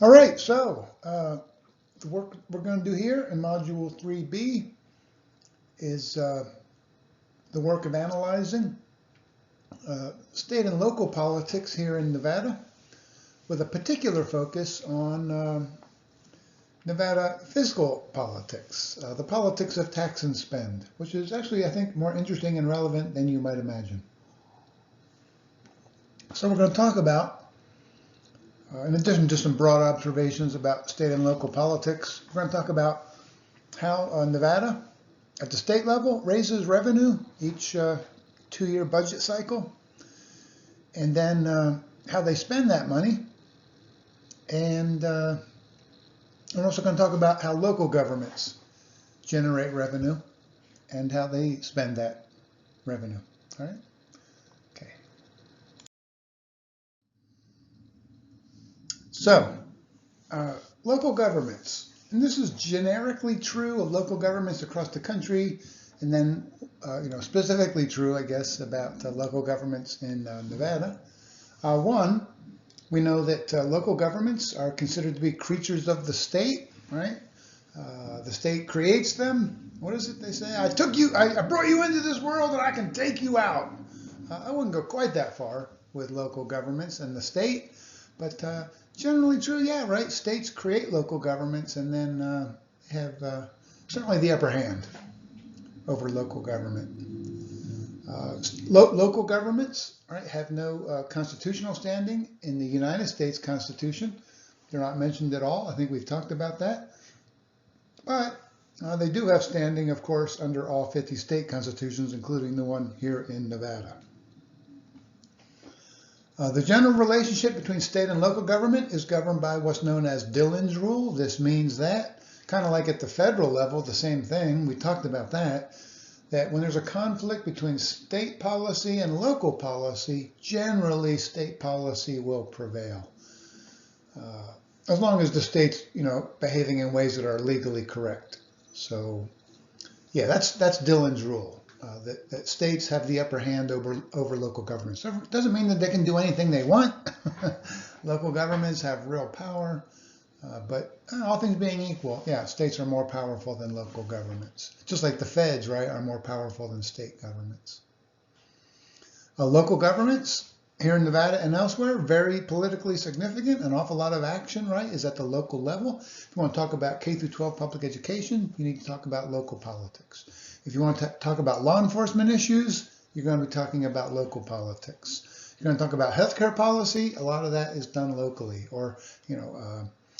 All right, so the work we're going to do here in Module 3B is the work of analyzing state and local politics here in Nevada, with a particular focus on Nevada fiscal politics, the politics of tax and spend, which is actually, I think, more interesting and relevant than you might imagine. So we're going to talk about, in addition to some broad observations about state and local politics, we're going to talk about how Nevada, at the state level, raises revenue each two-year budget cycle, and then how they spend that money. And we're also going to talk about how local governments generate revenue and how they spend that revenue. All right? Okay. So, local governments. And this is generically true of local governments across the country, and then specifically true, I guess, about local governments in Nevada. One, we know that local governments are considered to be creatures of the state, right? The state creates them. What is it they say? I brought you into this world and I can take you out. I wouldn't go quite that far with local governments and the state, but generally true, yeah, right? States create local governments and then have certainly the upper hand over local government. Local governments, right, have no constitutional standing in the United States Constitution. They're not mentioned at all. I think we've talked about that. But they do have standing, of course, under all 50 state constitutions, including the one here in Nevada. The general relationship between state and local government is governed by what's known as Dillon's rule. This means that, kind of like at the federal level, the same thing, we talked about that when there's a conflict between state policy and local policy, generally state policy will prevail. As long as the state's, behaving in ways that are legally correct. So, yeah, that's Dillon's rule. That states have the upper hand over local governments. So it doesn't mean that they can do anything they want. Local governments have real power, but all things being equal, yeah, states are more powerful than local governments. Just like the feds, right, are more powerful than state governments. Local governments here in Nevada and elsewhere, very politically significant. An awful lot of action, right, is at the local level. If you want to talk about K through 12 public education, you need to talk about local politics. If you want to talk about law enforcement issues, you're going to be talking about local politics. You're going to talk about healthcare policy. A lot of that is done locally, or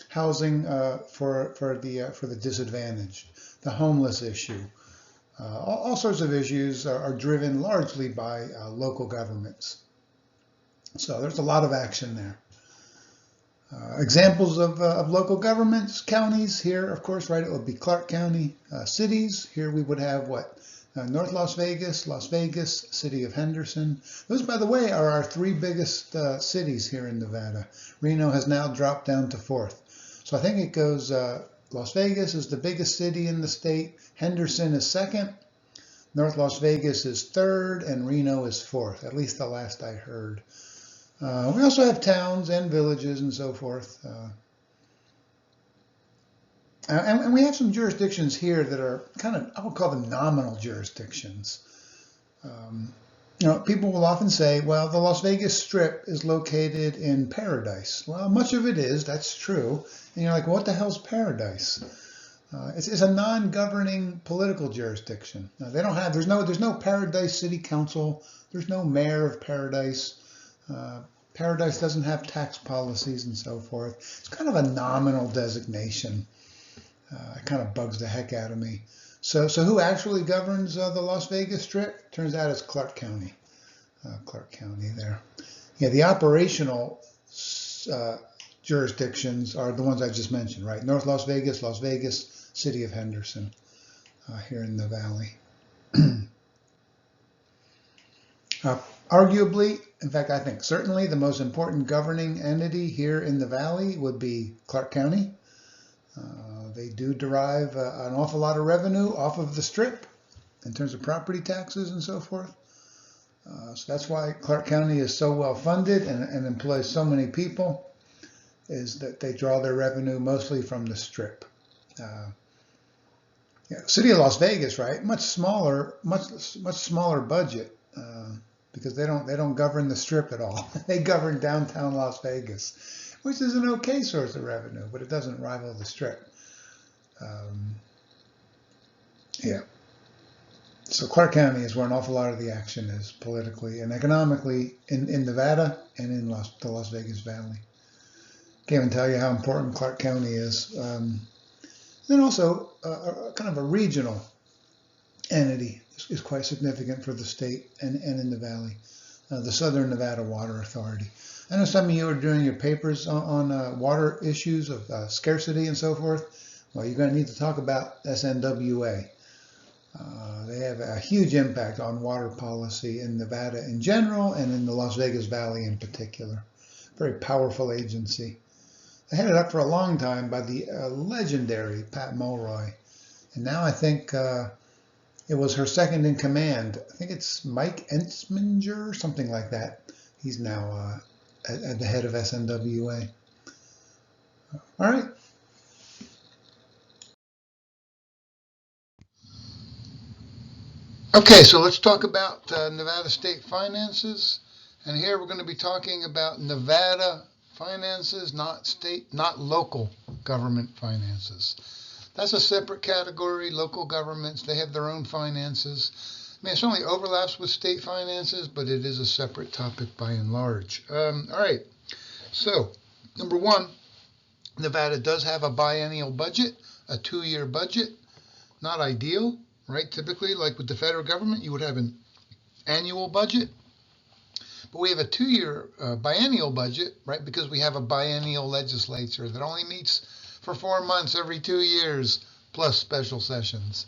housing for the disadvantaged, the homeless issue. All sorts of issues are driven largely by local governments. So there's a lot of action there. Examples of local governments, counties here, of course, right, it would be Clark County. Cities, here we would have what? North Las Vegas, City of Henderson. Those, by the way, are our three biggest cities here in Nevada. Reno has now dropped down to fourth. So I think it goes, Las Vegas is the biggest city in the state, Henderson is second, North Las Vegas is third, and Reno is fourth, at least the last I heard. We also have towns and villages and so forth. And we have some jurisdictions here that are kind of, I would call them nominal jurisdictions. People will often say, well, the Las Vegas Strip is located in Paradise. Well, much of it is, that's true. And you're like, what the hell's Paradise? It's a non-governing political jurisdiction. They don't have, there's no Paradise City Council. There's no mayor of Paradise. Paradise doesn't have tax policies and so forth. It's kind of a nominal designation. It kind of bugs the heck out of me. So who actually governs the Las Vegas Strip? Turns out it's Clark County. Clark County there. Yeah, the operational jurisdictions are the ones I just mentioned, right? North Las Vegas, City of Henderson, here in the valley. Arguably, in fact, I think certainly the most important governing entity here in the valley would be Clark County. They do derive an awful lot of revenue off of the Strip in terms of property taxes and so forth. So that's why Clark County is so well funded and employs so many people. is that they draw their revenue mostly from the Strip. City of Las Vegas, right? Much smaller budget because they don't govern the Strip at all. They govern downtown Las Vegas, which is an okay source of revenue, but it doesn't rival the Strip. Yeah. So Clark County is where an awful lot of the action is politically and economically in Nevada and in the Las Vegas Valley. Can't even tell you how important Clark County is. Then also, kind of a regional entity is quite significant for the state and in the valley, the Southern Nevada Water Authority. I know some of you are doing your papers on water issues of scarcity and so forth. Well, you're going to need to talk about SNWA. They have a huge impact on water policy in Nevada in general and in the Las Vegas Valley in particular. Very powerful agency. Headed up for a long time by the legendary Pat Mulroy. And now I think it was her second in command. I think it's Mike Ensminger, something like that. He's now at the head of SNWA. All right. Okay, so let's talk about Nevada state finances. And here we're going to be talking about Nevada finances, not local government finances. That's a separate category. Local governments, they have their own finances. I mean, it certainly overlaps with state finances, but it is a separate topic by and large. All right. So, number one, Nevada does have a biennial budget, a 2-year budget. Not ideal, right? Typically, like with the federal government, you would have an annual budget. But we have a 2-year biennial budget, right? Because we have a biennial legislature that only meets for 4 months every 2 years, plus special sessions.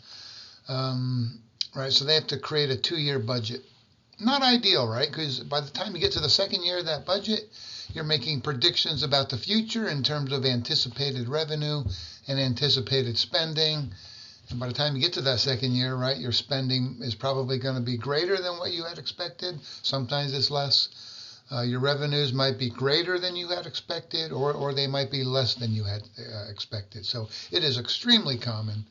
Right? So they have to create a 2-year budget. Not ideal, right? Because by the time you get to the second year of that budget, you're making predictions about the future in terms of anticipated revenue and anticipated spending. And by the time you get to that second year, right, your spending is probably going to be greater than what you had expected. Sometimes it's less. Your revenues might be greater than you had expected, or they might be less than you had expected. So it is extremely common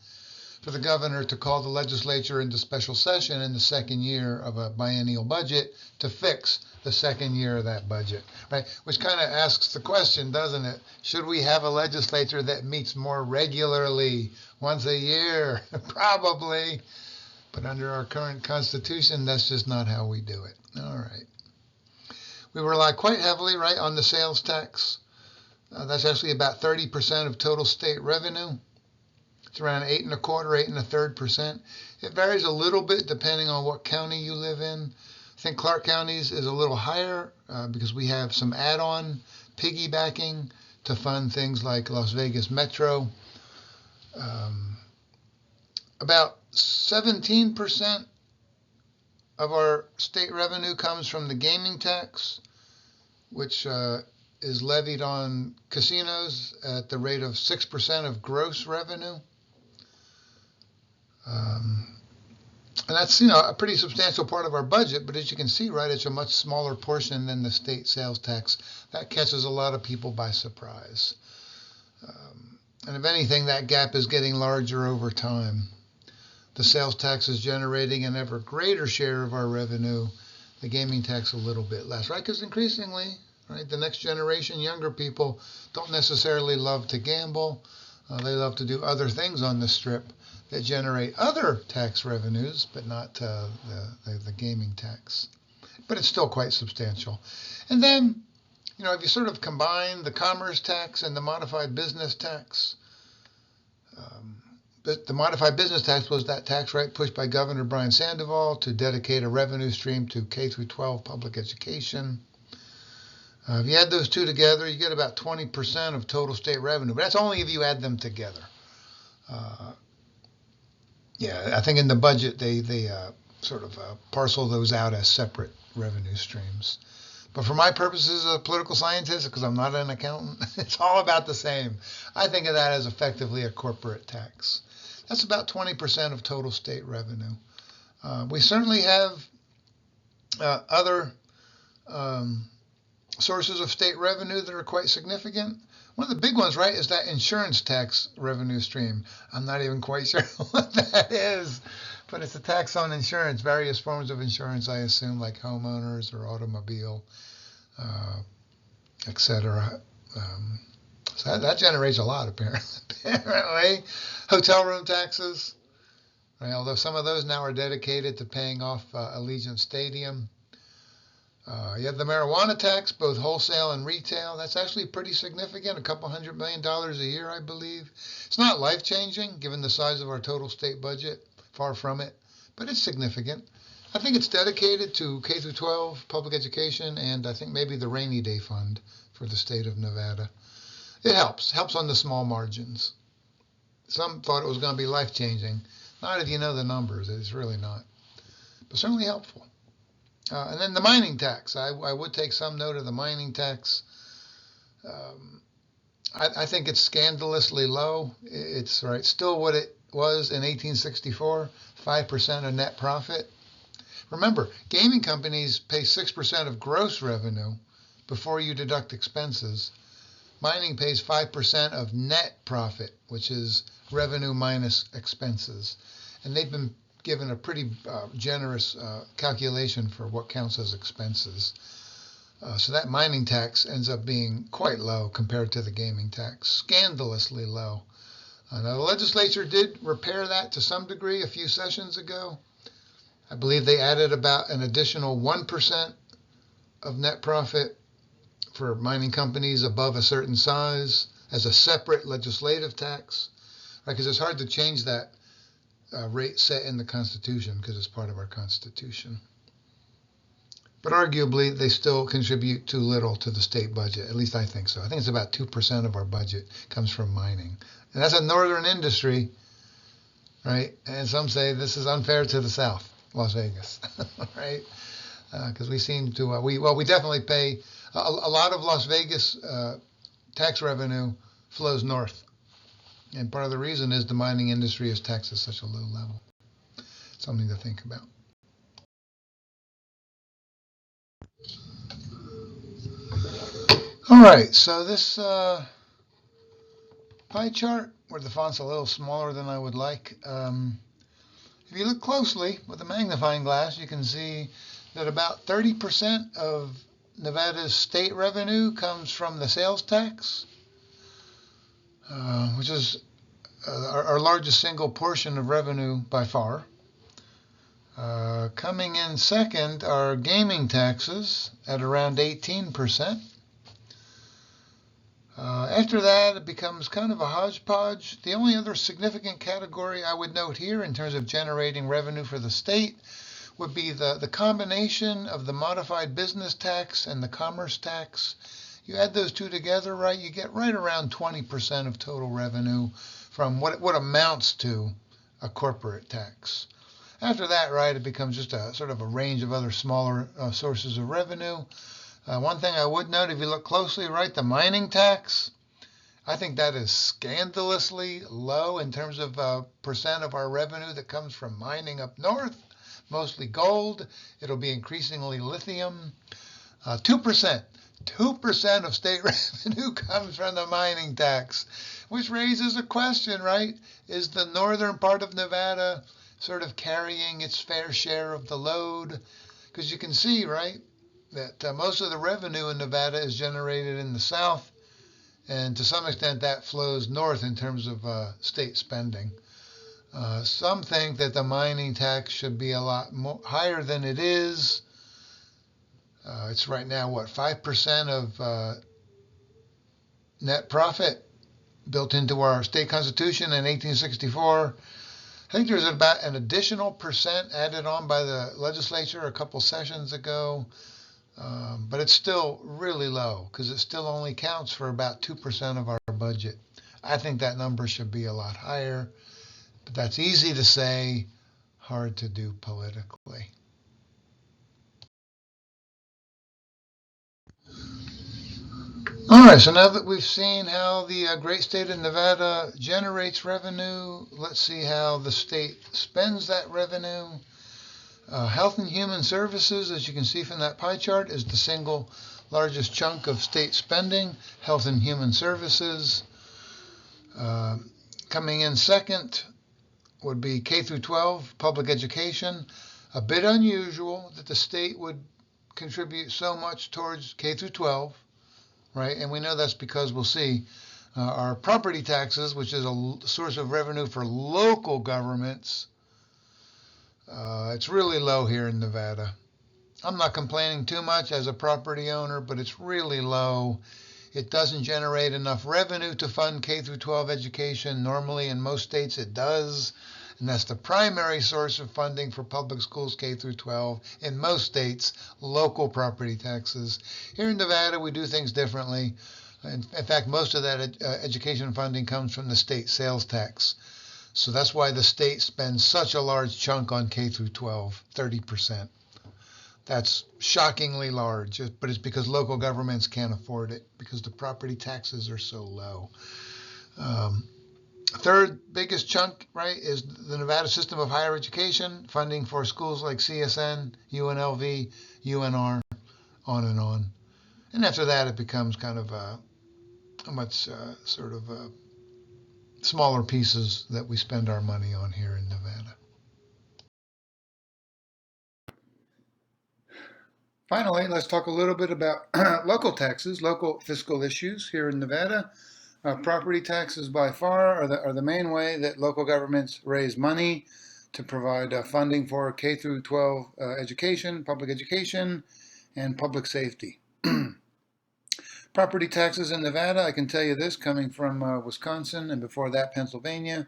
for the governor to call the legislature into special session in the second year of a biennial budget to fix the second year of that budget, right? Which kind of asks the question, doesn't it? Should we have a legislature that meets more regularly, once a year? Probably. But under our current Constitution, that's just not how we do it. All right. We rely quite heavily, right, on the sales tax. That's actually about 30% of total state revenue. It's around 8.25%, 8.33%. It varies a little bit depending on what county you live in. I think Clark County's is a little higher because we have some add-on piggybacking to fund things like Las Vegas Metro. About 17% of our state revenue comes from the gaming tax, which is levied on casinos at the rate of 6% of gross revenue. And that's, a pretty substantial part of our budget, but as you can see, right, it's a much smaller portion than the state sales tax. That catches a lot of people by surprise. And if anything, that gap is getting larger over time. The sales tax is generating an ever greater share of our revenue, the gaming tax a little bit less, right? Because increasingly, right, the next generation, younger people, don't necessarily love to gamble. They love to do other things on the Strip that generate other tax revenues, but not the gaming tax. But it's still quite substantial. And then, if you sort of combine the commerce tax and the modified business tax, the modified business tax was that tax rate pushed by Governor Brian Sandoval to dedicate a revenue stream to K through 12 public education. If you add those two together, you get about 20% of total state revenue. But that's only if you add them together. I think in the budget they sort of parcel those out as separate revenue streams. But for my purposes as a political scientist, because I'm not an accountant, it's all about the same. I think of that as effectively a corporate tax. That's about 20% of total state revenue. We certainly have other sources of state revenue that are quite significant. One of the big ones, right, is that insurance tax revenue stream. I'm not even quite sure what that is, but it's a tax on insurance, various forms of insurance, I assume, like homeowners or automobile, uh, etc. So that generates a lot, apparently. Hotel room taxes, right, although some of those now are dedicated to paying off Allegiant Stadium. You have the marijuana tax, both wholesale and retail. That's actually pretty significant, a couple $100 million a year, I believe. It's not life-changing, given the size of our total state budget, far from it, but it's significant. I think it's dedicated to K through 12 public education, and I think maybe the rainy day fund for the state of Nevada. It helps on the small margins. Some thought it was going to be life-changing. Not if you know the numbers. It's really not, but certainly helpful. And then the mining tax. I would take some note of the mining tax. I think it's scandalously low. It's right, still what it was in 1864, 5% of net profit. Remember, gaming companies pay 6% of gross revenue before you deduct expenses. Mining pays 5% of net profit, which is revenue minus expenses. And they've been given a pretty generous calculation for what counts as expenses. So that mining tax ends up being quite low compared to the gaming tax, scandalously low. Now the legislature did repair that to some degree a few sessions ago. I believe they added about an additional 1% of net profit for mining companies above a certain size as a separate legislative tax, right? Because it's hard to change that rate set in the Constitution because it's part of our Constitution. But arguably, they still contribute too little to the state budget. At least I think so. I think it's about 2% of our budget comes from mining. And that's a northern industry, right? And some say this is unfair to the south, Las Vegas, right? Because we seem to, we definitely pay, a lot of Las Vegas tax revenue flows north. And part of the reason is the mining industry is taxed at such a low level. Something to think about. All right, so this pie chart, where the font's a little smaller than I would like, if you look closely with a magnifying glass, you can see that about 30% of Nevada's state revenue comes from the sales tax, which is our largest single portion of revenue by far. Coming in second are gaming taxes at around 18%. After that, it becomes kind of a hodgepodge. The only other significant category I would note here in terms of generating revenue for the state would be the combination of the modified business tax and the commerce tax. You add those two together, right, you get right around 20% of total revenue from what amounts to a corporate tax. After that, right, it becomes just a sort of a range of other smaller sources of revenue. One thing I would note, if you look closely, right, the mining tax, I think that is scandalously low in terms of percent of our revenue that comes from mining up north, mostly gold. It'll be increasingly lithium. 2%. 2% of state revenue comes from the mining tax, which raises a question, right? Is the northern part of Nevada sort of carrying its fair share of the load? Because you can see, right, that most of the revenue in Nevada is generated in the south, and to some extent that flows north in terms of state spending. Some think that the mining tax should be a lot higher than it is. It's right now, 5% of net profit built into our state constitution in 1864. I think there's about an additional percent added on by the legislature a couple sessions ago. But it's still really low because it still only counts for about 2% of our budget. I think that number should be a lot higher, but that's easy to say, hard to do politically. All right, so now that we've seen how the great state of Nevada generates revenue, let's see how the state spends that revenue. Health and Human Services, as you can see from that pie chart, is the single Largest chunk of state spending, Health and Human Services. Coming in second would be K through 12, public education. A bit unusual that the state would contribute so much towards K through 12, right? And we know that's because we'll see our property taxes, which is a source of revenue for local governments. It's really low here in Nevada. I'm not complaining too much as a property owner, but it's really low. It doesn't generate enough revenue to fund K through 12 education. Normally in most states it does, and that's the primary source of funding for public schools K through 12. In most states, local property taxes. Here in Nevada, we do things differently. In fact, most of that education funding comes from the state sales tax. So that's why the state spends such a large chunk on K through 12, 30%. That's shockingly large, but it's because local governments can't afford it because the property taxes are so low. Third biggest chunk, right, is the Nevada system of higher education, funding for schools like CSN, UNLV, UNR, on and on. And after that, it becomes kind of a much smaller pieces that we spend our money on here in Nevada. Finally, let's talk a little bit about local taxes, local fiscal issues here in Nevada. Property taxes by far are the main way that local governments raise money to provide funding for K through 12 education, public education, and public safety. Property taxes in Nevada, I can tell you this, coming from Wisconsin and before that Pennsylvania.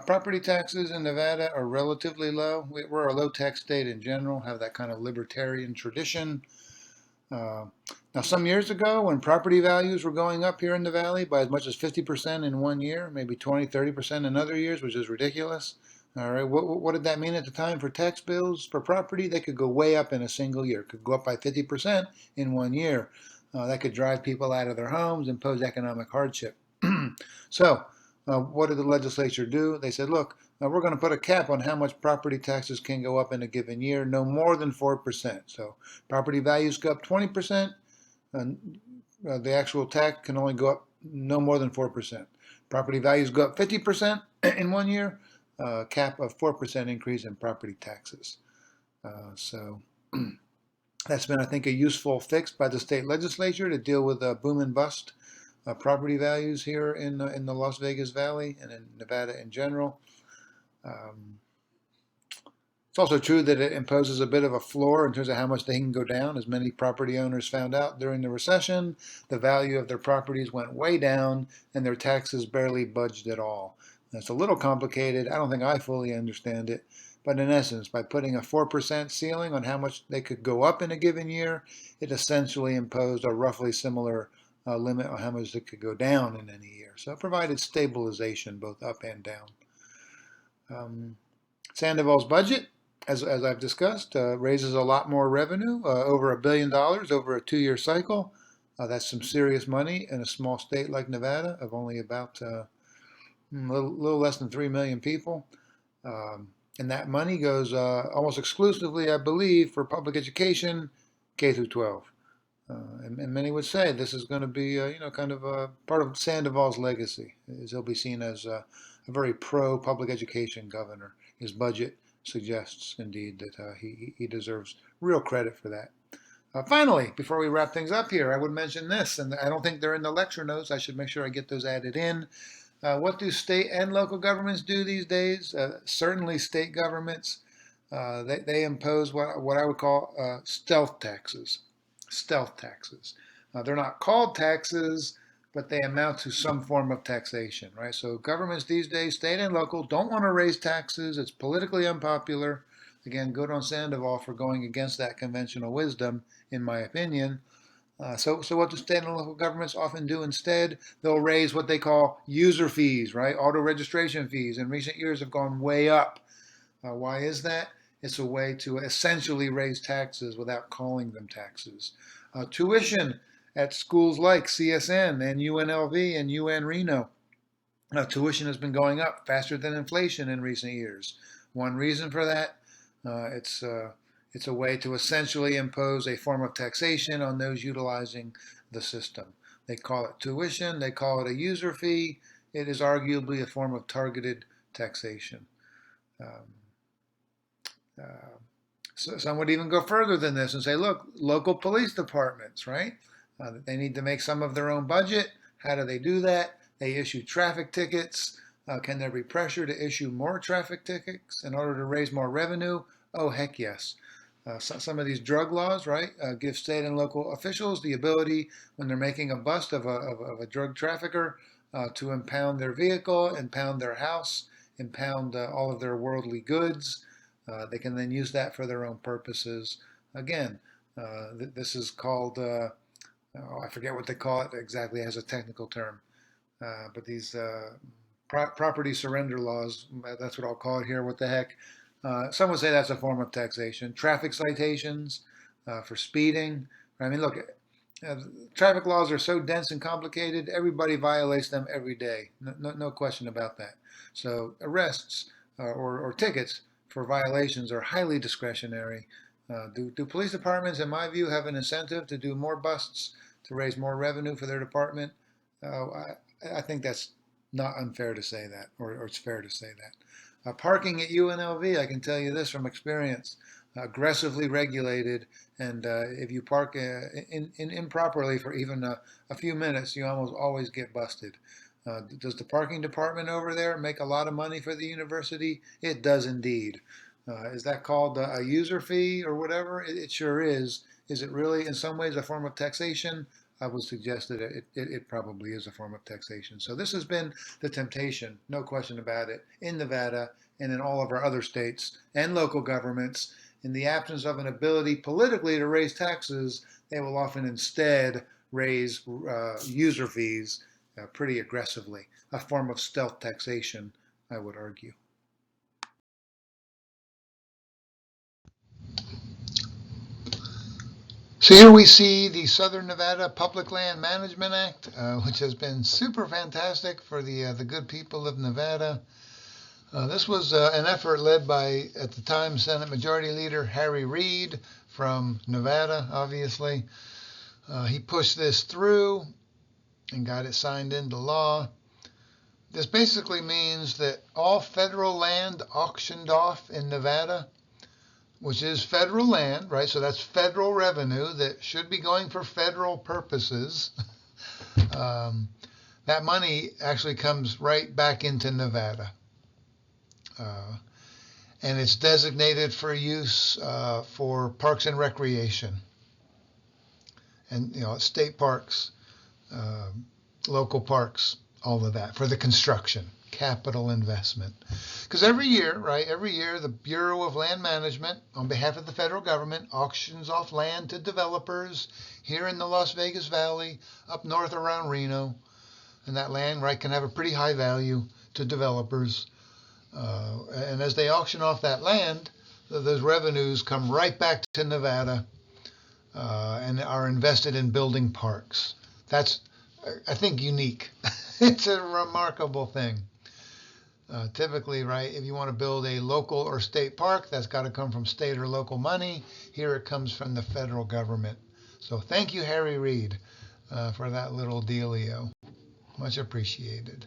Property taxes in Nevada are relatively low. We're a low-tax state in general, have that kind of libertarian tradition. Now, some years ago, when property values were going up here in the valley by as much as 50% in one year, maybe 20, 30% in other years, which is ridiculous. All right, what did that mean at the time for tax bills for property? They could go way up in a single year, could go up by 50% in one year. That could drive people out of their homes, impose economic hardship. So, what did the legislature do? They said, look, we're going to put a cap on how much property taxes can go up in a given year, no more than 4%. So property values go up 20%, the actual tax can only go up no more than 4%. Property values go up 50% in one year, cap of 4% increase in property taxes. So that's been, I think, a useful fix by the state legislature to deal with boom and bust property values here in the Las Vegas Valley and in Nevada in general. It's also true that it imposes a bit of a floor in terms of how much they can go down. As many property owners found out during the recession, the value of their properties went way down and their taxes barely budged at all. That's a little complicated. I don't think I fully understand it. But in essence, by putting a 4% ceiling on how much they could go up in a given year, it essentially imposed a roughly similar limit on how much it could go down in any year. So it provided stabilization both up and down. Sandoval's budget, as I've discussed, raises a lot more revenue, over $1 billion over a 2-year cycle. That's some serious money in a small state like Nevada of only about a little less than 3 million people. And that money goes almost exclusively, I believe, for public education, K through 12. And many would say this is going to be, kind of a part of Sandoval's legacy, as he'll be seen as a very pro-public education governor. His budget suggests, indeed, that he deserves real credit for that. Finally, before we wrap things up here, I would mention this, and I don't think they're in the lecture notes. I should make sure I get those added in. What do state and local governments do these days? Certainly state governments, they impose what I would call stealth taxes. Stealth taxes. They're not called taxes, but they amount to some form of taxation, right? So governments these days, state and local, don't want to raise taxes. It's politically unpopular. Again, good on Sandoval for going against that conventional wisdom, in my opinion. So what do state and local governments often do instead? They'll raise what they call user fees, right? Auto registration fees in recent years have gone way up. Why is that? It's a way to essentially raise taxes without calling them taxes. Tuition at schools like CSN and UNLV and UN Reno. Tuition has been going up faster than inflation in recent years. One reason for that, it's It's a way to essentially impose a form of taxation on those utilizing the system. They call it tuition, they call it a user fee. It is arguably a form of targeted taxation. Um, uh, so some would even go further than this and say, look, local police departments, right? They need to make some of their own budget. How do they do that? They issue traffic tickets. Can there be pressure to issue more traffic tickets in order to raise more revenue? Oh, heck yes. Some of these drug laws, right, give state and local officials the ability, when they're making a bust of a drug trafficker, to impound their vehicle, impound their house, impound all of their worldly goods. They can then use that for their own purposes. Again, this is called, I forget what they call it exactly as a technical term, but these property surrender laws, that's what I'll call it here, what the heck. Some would say that's a form of taxation. Traffic citations for speeding. I mean, look, traffic laws are so dense and complicated, everybody violates them every day. No question about that. So arrests or tickets for violations are highly discretionary. Do police departments, in my view, have an incentive to do more busts to raise more revenue for their department? I think that's not unfair to say that, or it's fair to say that. Parking at UNLV, I can tell you this from experience, aggressively regulated, and if you park improperly for even a few minutes, you almost always get busted. Does the parking department over there make a lot of money for the university? It does indeed. Is that called a user fee or whatever? It sure is. Is it really in some ways a form of taxation? I would suggest that it probably is a form of taxation. So this has been the temptation, no question about it, in Nevada and in all of our other states and local governments. In the absence of an ability politically to raise taxes, they will often instead raise user fees pretty aggressively, a form of stealth taxation, I would argue. So here we see the Southern Nevada Public Land Management Act, which has been super fantastic for the good people of Nevada. This was an effort led by, at the time, Senate Majority Leader Harry Reid from Nevada, obviously. He pushed this through and got it signed into law. This basically means that all federal land auctioned off in Nevada, which is federal land, right? So that's federal revenue that should be going for federal purposes. That money actually comes right back into Nevada. And it's designated for use for parks and recreation. And, state parks, local parks, all of that, for the construction, capital investment. Because every year, the Bureau of Land Management, on behalf of the federal government, auctions off land to developers here in the Las Vegas Valley, up north around Reno. And that land, can have a pretty high value to developers. And as they auction off that land, those revenues come right back to Nevada and are invested in building parks. That's, I think, unique. It's a remarkable thing. Typically, if you want to build a local or state park, that's got to come from state or local money. Here it comes from the federal government. So thank you, Harry Reid, for that little dealio. Much appreciated.